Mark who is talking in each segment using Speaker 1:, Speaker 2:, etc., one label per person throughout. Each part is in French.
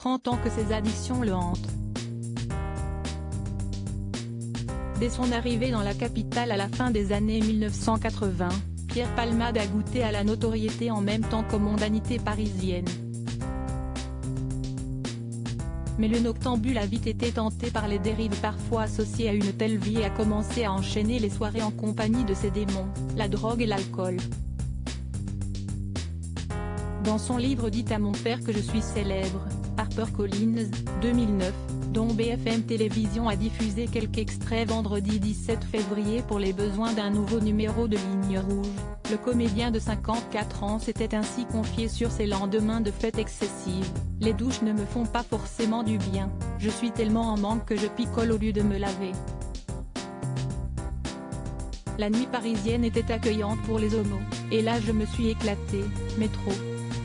Speaker 1: 30 ans que ses addictions le hantent. Dès son arrivée dans la capitale à la fin des années 1980, Pierre Palmade a goûté à la notoriété en même temps qu'aux mondanités parisiennes. Mais le noctambule a vite été tenté par les dérives parfois associées à une telle vie et a commencé à enchaîner les soirées en compagnie de ses démons, la drogue et l'alcool. Dans son livre « Dites à mon père que je suis célèbre », HarperCollins, 2009, dont BFM Télévision a diffusé quelques extraits vendredi 17 février pour les besoins d'un nouveau numéro de Ligne Rouge, le comédien de 54 ans s'était ainsi confié sur ses lendemains de fêtes excessives. « Les douches ne me font pas forcément du bien, je suis tellement en manque que je picole au lieu de me laver. La nuit parisienne était accueillante pour les homos, et là je me suis éclaté, mais trop.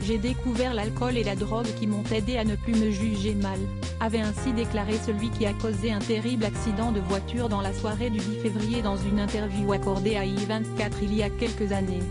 Speaker 1: J'ai découvert l'alcool et la drogue qui m'ont aidé à ne plus me juger mal », avait ainsi déclaré celui qui a causé un terrible accident de voiture dans la soirée du 10 février dans une interview accordée à I24 il y a quelques années.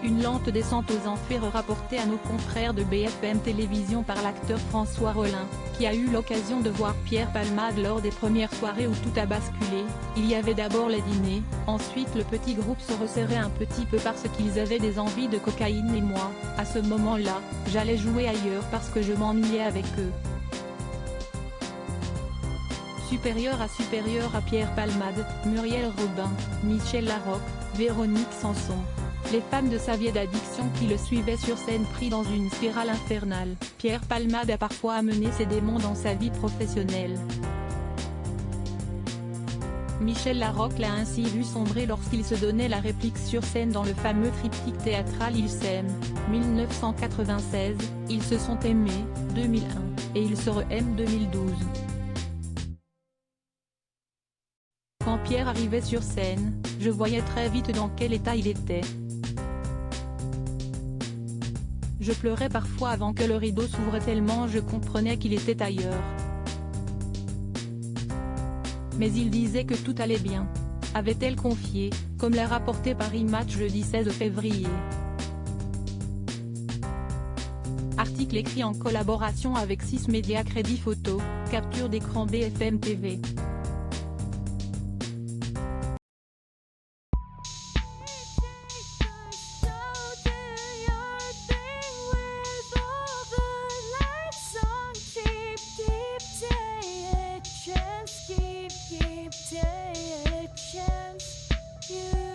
Speaker 1: Une lente descente aux enfers rapportée à nos confrères de BFM Télévision par l'acteur François Rollin, qui a eu l'occasion de voir Pierre Palmade lors des premières soirées où tout a basculé. Il y avait d'abord les dîners, ensuite le petit groupe se resserrait un petit peu parce qu'ils avaient des envies de cocaïne et moi, à ce moment-là, j'allais jouer ailleurs parce que je m'ennuyais avec eux. Supérieur à Pierre Palmade, Muriel Robin, Michel Larocque, Véronique Sanson. Les femmes de sa vieille d'addiction qui le suivaient sur scène pris dans une spirale infernale. Pierre Palmade a parfois amené ses démons dans sa vie professionnelle. Michel Larocque l'a ainsi vu sombrer lorsqu'il se donnait la réplique sur scène dans le fameux triptyque théâtral Ils s'aiment, 1996, Ils se sont aimés, 2001, et Ils se re-aiment 2012. Quand Pierre arrivait sur scène, je voyais très vite dans quel état il était. Je pleurais parfois avant que le rideau s'ouvre tellement je comprenais qu'il était ailleurs. Mais il disait que tout allait bien, avait-elle confié, comme l'a rapporté Paris Match jeudi 16 février. Article écrit en collaboration avec 6 médias. Crédit photo, capture d'écran BFM TV.
Speaker 2: Keep taking a chance. You